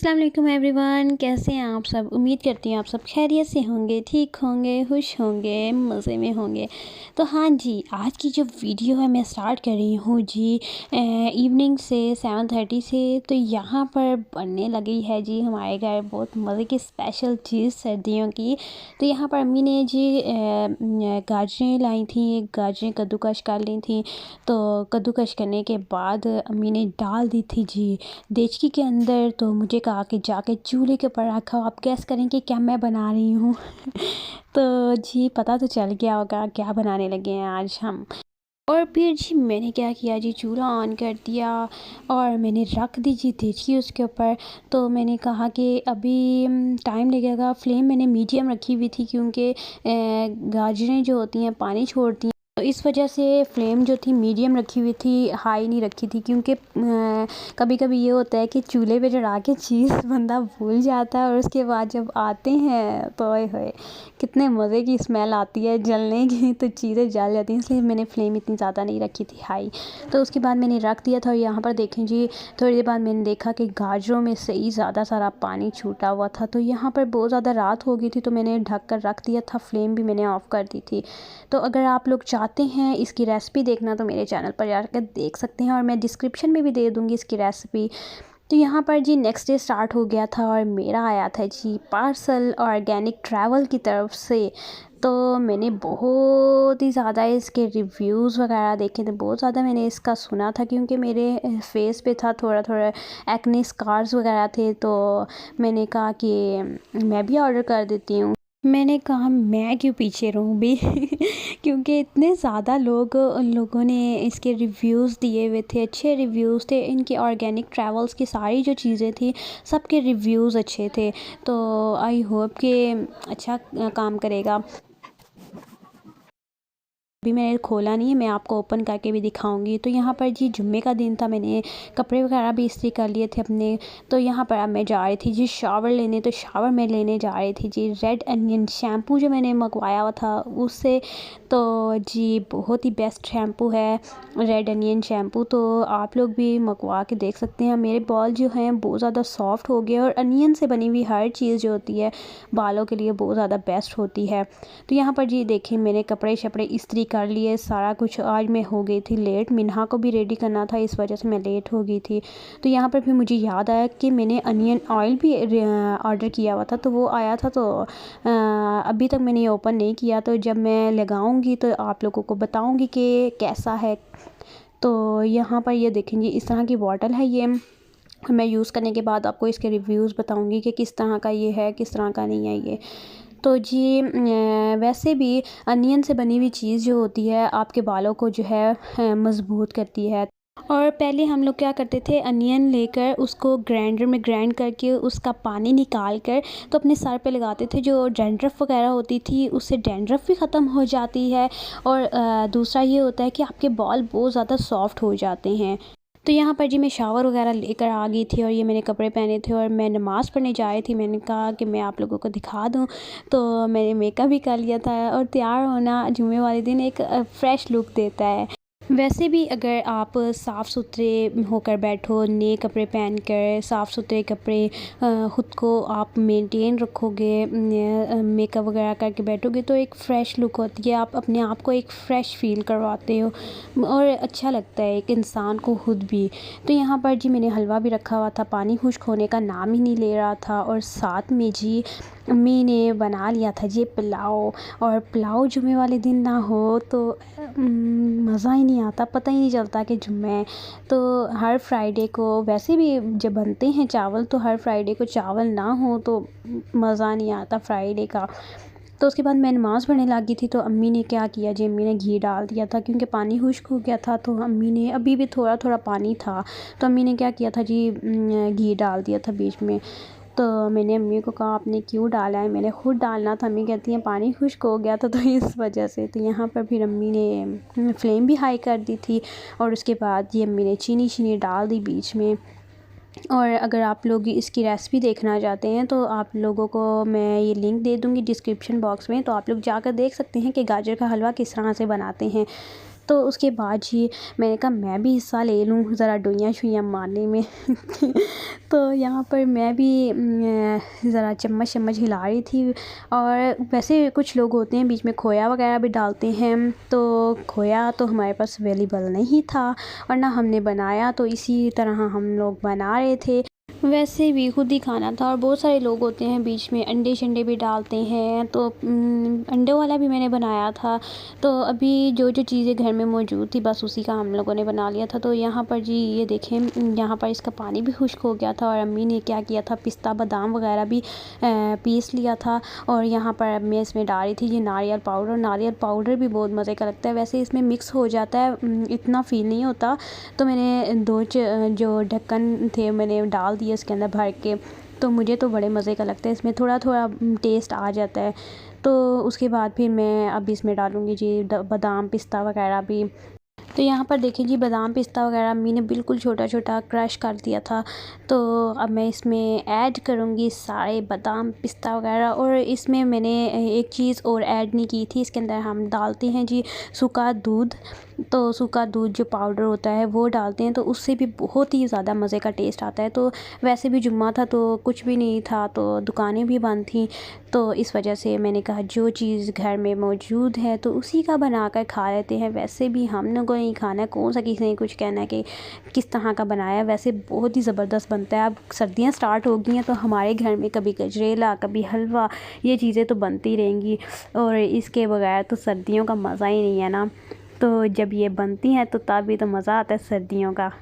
अस्सलाम वालेकुम एवरीवन, कैसे हैं आप सब। उम्मीद करती हूँ आप सब खैरियत से होंगे, ठीक होंगे, खुश होंगे, मज़े में होंगे। तो हाँ जी, आज की जो वीडियो है मैं स्टार्ट कर रही हूँ जी इवनिंग से 7:30 से। तो यहाँ पर बनने लगी है जी हमारे घर बहुत मज़े की स्पेशल चीज़ सर्दियों की। तो यहाँ पर अम्मी ने जी गाजरें लाई थी, गाजरें कद्दूकश कर ली थी। तो कद्दूकश करने के बाद अम्मी ने डाल दी थी जी देचकी के अंदर। तो मुझे कहा कि जाके चूल्हे के ऊपर रखा। आप गैस करें कि क्या मैं बना रही हूँ। तो जी पता तो चल गया होगा क्या बनाने लगे हैं आज हम। और फिर जी मैंने क्या किया जी, चूल्हा ऑन कर दिया और मैंने रख दी जी देचकी उसके ऊपर। तो मैंने कहा कि अभी टाइम लगेगा। फ्लेम मैंने मीडियम रखी हुई थी क्योंकि गाजरें जो होती हैं पानी छोड़ती हैं, तो इस वजह से फ्लेम जो थी मीडियम रखी हुई थी, हाई नहीं रखी थी। क्योंकि कभी कभी ये होता है कि चूल्हे पे चढ़ा के चीज़ बंदा भूल जाता है और उसके बाद जब आते हैं तो ओए होए कितने मज़े की स्मेल आती है जलने की, तो चीज़ें जल जाती हैं। इसलिए मैंने फ्लेम इतनी ज़्यादा नहीं रखी थी हाई। तो उसके बाद मैंने रख दिया था। और यहाँ पर देखें जी, थोड़ी देर बाद मैंने देखा कि गाजरों में से ही ज़्यादा सारा पानी छूटा हुआ था। तो यहाँ पर बहुत ज़्यादा रात हो गई थी, तो मैंने ढक कर रख दिया था। फ्लेम भी मैंने ऑफ़ कर दी थी। तो अगर आप लोग चाहते हैं इसकी रेसिपी देखना तो मेरे चैनल पर जाकर देख सकते हैं, और मैं डिस्क्रिप्शन में भी दे दूँगी इसकी रेसिपी। तो यहाँ पर जी नेक्स्ट डे स्टार्ट हो गया था और मेरा आया था जी पार्सल ऑर्गेनिक ट्रैवल की तरफ से। तो मैंने बहुत ही ज़्यादा इसके रिव्यूज़ वगैरह देखे थे, बहुत ज़्यादा मैंने इसका सुना था क्योंकि मेरे फेस पे था थोड़ा थोड़ा एक्ने स्कार्स वगैरह थे। तो मैंने कहा कि मैं भी ऑर्डर कर देती हूँ। मैंने कहा मैं क्यों पीछे रहूँ भी। क्योंकि इतने ज़्यादा लोगों ने इसके रिव्यूज़ दिए हुए थे, अच्छे रिव्यूज़ थे। इनके ऑर्गेनिक ट्रैवल्स की सारी जो चीज़ें थी सबके रिव्यूज़ अच्छे थे। तो आई होप कि अच्छा काम करेगा। अभी मैंने खोला नहीं है, मैं आपको ओपन करके भी दिखाऊंगी। तो यहाँ पर जी जुम्मे का दिन था, मैंने कपड़े वगैरह भी इस्त्री कर लिए थे अपने। तो यहाँ पर अब मैं जा रही थी जी शावर लेने। तो शावर में लेने जा रही थी जी रेड अनियन शैम्पू जो मैंने मंगवाया हुआ था उससे। तो जी बहुत ही बेस्ट शैम्पू है रेड अनियन शैम्पू। तो आप लोग भी मंगवा के देख सकते हैं। मेरे बाल जो हैं बहुत ज़्यादा सॉफ्ट हो गए, और अनियन से बनी हुई हर चीज़ जो होती है बालों के लिए बहुत ज़्यादा बेस्ट होती है। तो यहाँ पर जी देखिए मैंने कपड़े शपड़े इस्त्री कर लिए सारा कुछ। आज मैं हो गई थी लेट, मिन्हा को भी रेडी करना था, इस वजह से मैं लेट हो गई थी। तो यहाँ पर फिर मुझे याद आया कि मैंने अनियन ऑयल भी ऑर्डर किया हुआ था, तो वो आया था। तो अभी तक मैंने ये ओपन नहीं किया। तो जब मैं लगाऊंगी तो आप लोगों को बताऊंगी कि कैसा है। तो यहाँ पर ये देखेंगे इस तरह की बॉटल है ये। मैं यूज़ करने के बाद आपको इसके रिव्यूज़ बताऊंगी कि किस तरह का ये है, किस तरह का नहीं है ये। तो जी वैसे भी अनियन से बनी हुई चीज़ जो होती है आपके बालों को जो है मज़बूत करती है। और पहले हम लोग क्या करते थे, अनियन लेकर उसको ग्राइंडर में ग्राइंड करके उसका पानी निकाल कर तो अपने सर पे लगाते थे। जो डैंड्रफ वगैरह होती थी उससे डैंड्रफ भी ख़त्म हो जाती है। और दूसरा ये होता है कि आपके बाल बहुत ज़्यादा सॉफ्ट हो जाते हैं। तो यहाँ पर जी मैं शावर वगैरह लेकर आ गई थी, और ये मैंने कपड़े पहने थे और मैं नमाज़ पढ़ने जा रही थी। मैंने कहा कि मैं आप लोगों को दिखा दूँ। तो मैंने मेकअप भी कर लिया था। और तैयार होना जुम्मे वाले दिन एक फ़्रेश लुक देता है। वैसे भी अगर आप साफ़ सुथरे होकर बैठो, नए कपड़े पहन कर साफ़ सुथरे कपड़े ख़ुद को आप मेंटेन रखोगे, मेकअप वगैरह करके बैठोगे तो एक फ़्रेश लुक होती है। आप अपने आप को एक फ़्रेश फ़ील करवाते हो और अच्छा लगता है एक इंसान को खुद भी। तो यहाँ पर जी मैंने हलवा भी रखा हुआ था, पानी खुश्क होने का नाम ही नहीं ले रहा था। और साथ में जी अम्मी ने बना लिया था जी पुलाव। और पुलाव जुम्मे वाले दिन ना हो तो मज़ा ही नहीं आता, पता ही नहीं चलता कि जुम्मे है। तो हर फ्राइडे को वैसे भी जब बनते हैं चावल, तो हर फ्राइडे को चावल ना हो तो मज़ा नहीं आता फ्राइडे का। तो उसके बाद मैं नमाज़ पढ़ने लगी थी। तो अम्मी ने क्या किया जी, अम्मी ने घी डाल दिया था क्योंकि पानी खुश्क हो गया था। तो अम्मी ने अभी भी थोड़ा थोड़ा पानी था, तो अम्मी ने क्या किया था जी घी डाल दिया था बीच में। तो मैंने अम्मी को कहा आपने क्यों डाला है, मैंने खुद डालना था। अम्मी कहती हैं पानी खुश्क हो गया था तो इस वजह से। तो यहाँ पर फिर अम्मी ने फ्लेम भी हाई कर दी थी, और उसके बाद ये अम्मी ने चीनी शीनी डाल दी बीच में। और अगर आप लोग इसकी रेसिपी देखना चाहते हैं तो आप लोगों को मैं ये लिंक दे दूँगी डिस्क्रिप्शन बॉक्स में, तो आप लोग जाकर देख सकते हैं कि गाजर का हलवा किस तरह से बनाते हैं। तो उसके बाद जी मैंने कहा मैं भी हिस्सा ले लूँ ज़रा डोइयाँ शुइयाँ मारने में तो यहाँ पर मैं भी ज़रा चम्मच चम्मच हिला रही थी। और वैसे कुछ लोग होते हैं बीच में खोया वगैरह भी डालते हैं, तो खोया तो हमारे पास अवेलेबल नहीं था और ना हमने बनाया, तो इसी तरह हम लोग बना रहे थे। वैसे भी खुद ही खाना था और बहुत सारे लोग होते हैं बीच में अंडे शंडे भी डालते हैं, तो अंडों वाला भी मैंने बनाया था। तो अभी जो जो चीज़ें घर में मौजूद थी बस उसी का हम लोगों ने बना लिया था। तो यहाँ पर जी ये देखें, यहाँ पर इसका पानी भी खुश्क हो गया था और अम्मी ने क्या किया था, पिस्ता बादाम वगैरह भी पीस लिया था। और यहाँ पर मैं इसमें डाल रही थी ये नारियल पाउडर। नारियल पाउडर भी बहुत मज़े का लगता है, वैसे इसमें मिक्स हो जाता है, इतना फ़ील नहीं होता। तो मैंने जो ढक्कन थे मैंने डाल दिए इसके अंदर भर के, तो मुझे तो बड़े मज़े का लगता है, इसमें थोड़ा थोड़ा टेस्ट आ जाता है। तो उसके बाद फिर मैं अब इसमें डालूँगी जी बादाम पिस्ता वगैरह भी। तो यहाँ पर देखिए जी बादाम पिस्ता वगैरह अम्मी ने बिल्कुल छोटा छोटा क्रश कर दिया था। तो अब मैं इसमें ऐड करूँगी सारे बादाम पिस्ता वगैरह। और इसमें मैंने एक चीज़ और ऐड नहीं की थी, इसके अंदर हम डालते हैं जी सूखा दूध। तो सूखा दूध जो पाउडर होता है वो डालते हैं, तो उससे भी बहुत ही ज़्यादा मज़े का टेस्ट आता है। तो वैसे भी जुम्मा था तो कुछ भी नहीं था, तो दुकानें भी बंद थी, तो इस वजह से मैंने कहा जो चीज़ घर में मौजूद है तो उसी का बना कर खा लेते हैं। वैसे भी हम लोगों ने खाना है, कौन सा किसी ने कुछ कहना है कि किस तरह का बनाया, वैसे बहुत ही ज़बरदस्त बनता है। अब सर्दियाँ स्टार्ट हो गई हैं तो हमारे घर में कभी गजरेला कभी हलवा ये चीज़ें तो बनती रहेंगी, और इसके बगैर तो सर्दियों का मज़ा ही नहीं है ना। तो जब ये बनती हैं तो तभी तो मज़ा आता है सर्दियों का।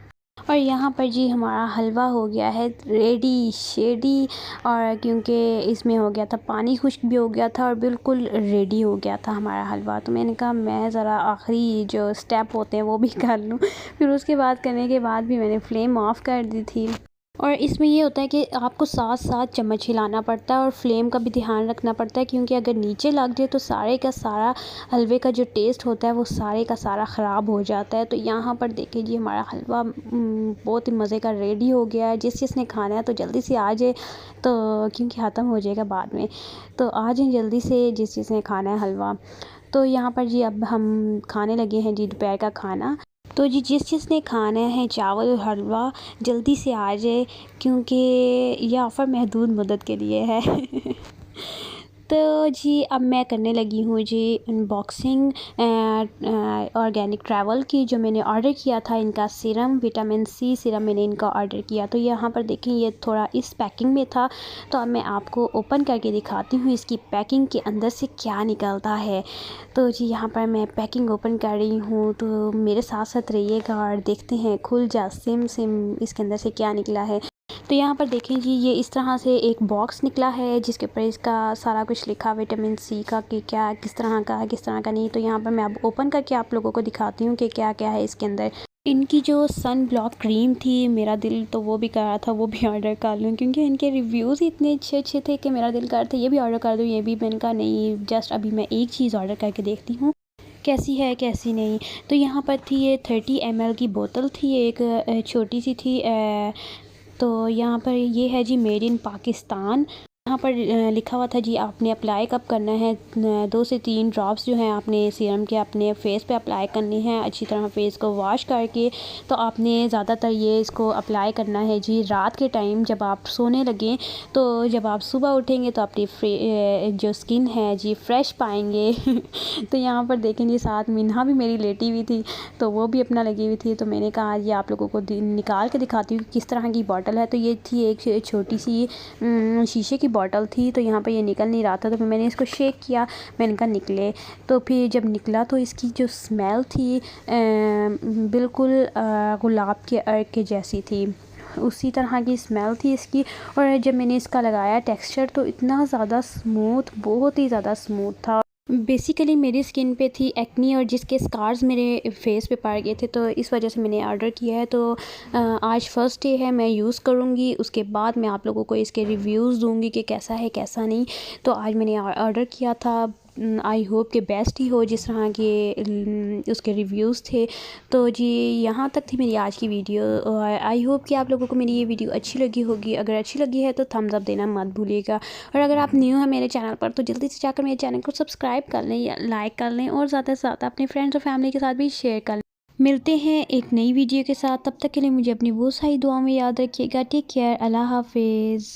और यहाँ पर जी हमारा हलवा हो गया है रेडी शेडी, और क्योंकि इसमें हो गया था पानी खुश्क भी हो गया था और बिल्कुल रेडी हो गया था हमारा हलवा। तो मैंने कहा मैं ज़रा आखिरी जो स्टेप होते हैं वो भी कर लूँ। फिर उसके बाद करने के बाद भी मैंने फ्लेम ऑफ़ कर दी थी। और इसमें ये होता है कि आपको साथ साथ चम्मच हिलाना पड़ता है और फ्लेम का भी ध्यान रखना पड़ता है, क्योंकि अगर नीचे लग जाए तो सारे का सारा हलवे का जो टेस्ट होता है वो सारे का सारा ख़राब हो जाता है। तो यहाँ पर देखिए जी हमारा हलवा बहुत ही मज़े का रेडी हो गया है। जिसने खाना है तो जल्दी से आ जाए, तो क्योंकि ख़त्म हो जाएगा बाद में, तो आ जाए जल्दी से जिसने खाना है हलवा। तो यहाँ पर जी अब हम खाने लगे हैं जी दोपहर का खाना। तो जी जिसने खाना है चावल और हलवा जल्दी से आ जाए, क्योंकि ये ऑफ़र महदूद मुद्दत के लिए है। तो जी अब मैं करने लगी हूँ जी अनबॉक्सिंग ऑर्गेनिक ट्रैवल की, जो मैंने ऑर्डर किया था इनका सीरम, विटामिन सी सीरम मैंने इनका ऑर्डर किया। तो यहाँ पर देखें ये थोड़ा इस पैकिंग में था, तो अब मैं आपको ओपन करके दिखाती हूँ इसकी पैकिंग के अंदर से क्या निकलता है। तो जी यहाँ पर मैं पैकिंग ओपन कर रही हूँ, तो मेरे साथ साथ रहिएगा और देखते हैं खुल जा सिम इसके अंदर से क्या निकला है। तो यहाँ पर देखें जी ये इस तरह से एक बॉक्स निकला है जिसके ऊपर इसका सारा कुछ लिखा विटामिन सी का कि क्या किस तरह का है किस तरह का नहीं। तो यहाँ पर मैं अब ओपन करके आप लोगों को दिखाती हूँ कि क्या क्या है इसके अंदर। इनकी जो सन ब्लॉक क्रीम थी, मेरा दिल तो वो भी कर रहा था वो भी ऑर्डर कर लूँ, क्योंकि इनके रिव्यूज़ ही इतने अच्छे अच्छे थे कि मेरा दिल कर रहा था ये भी ऑर्डर कर दूँ। ये भी मैंने कहा नहीं, जस्ट अभी मैं एक चीज़ ऑर्डर करके देखती हूँ कैसी है कैसी नहीं। तो यहाँ पर थी ये 30 ml की बोतल थी, एक छोटी सी थी। तो यहाँ पर ये है जी मेड इन पाकिस्तान। यहाँ पर लिखा हुआ था जी आपने अप्लाई कब करना है, 2 से 3 ड्रॉप्स जो हैं आपने सीरम के अपने फेस पे अप्लाई करने हैं अच्छी तरह फेस को वॉश करके। तो आपने ज़्यादातर ये इसको अप्लाई करना है जी रात के टाइम जब आप सोने लगें, तो जब आप सुबह उठेंगे तो अपनी जो स्किन है जी फ्रेश पाएंगे। तो यहाँ पर देखें जी साथ मिन्हा भी मेरी लेटी हुई थी, तो वो भी अपना लगी हुई थी। तो मैंने कहा ये आप लोगों को निकाल के दिखाती हूँ किस तरह की बॉटल है। तो ये थी एक छोटी सी शीशे की बॉटल थी, तो यहाँ पे ये निकल नहीं रहा था, तो फिर मैंने इसको शेक किया, मैंने कहा निकले। तो फिर जब निकला तो इसकी जो स्मेल थी बिल्कुल गुलाब के अर्क के जैसी थी, उसी तरह की स्मेल थी इसकी। और जब मैंने इसका लगाया टेक्सचर तो इतना ज़्यादा स्मूथ, बहुत ही ज़्यादा स्मूथ था। बेसिकली मेरी स्किन पे थी एक्नी और जिसके स्कार्स मेरे फेस पे पड़ गए थे, तो इस वजह से मैंने ऑर्डर किया है। तो आज फर्स्ट डे है, मैं यूज़ करूँगी, उसके बाद मैं आप लोगों को इसके रिव्यूज़ दूँगी कि कैसा है कैसा नहीं। तो आज मैंने ऑर्डर किया था, आई होप कि बेस्ट ही हो जिस तरह के उसके रिव्यूज़ थे। तो जी यहाँ तक थी मेरी आज की वीडियो। आई होप कि आप लोगों को मेरी ये वीडियो अच्छी लगी होगी। अगर अच्छी लगी है तो थम्स अप देना मत भूलिएगा, और अगर आप न्यू हैं मेरे चैनल पर तो जल्दी से जाकर मेरे चैनल को सब्सक्राइब कर लें या लाइक कर लें, और ज़्यादा से ज़्यादा अपने फ्रेंड्स और फैमिली के साथ भी शेयर कर लें। मिलते हैं एक नई वीडियो के साथ, तब तक के लिए मुझे अपनी बहुत सारी दुआओं में याद रखिएगा। टेक केयर, अल्लाह हाफिज़।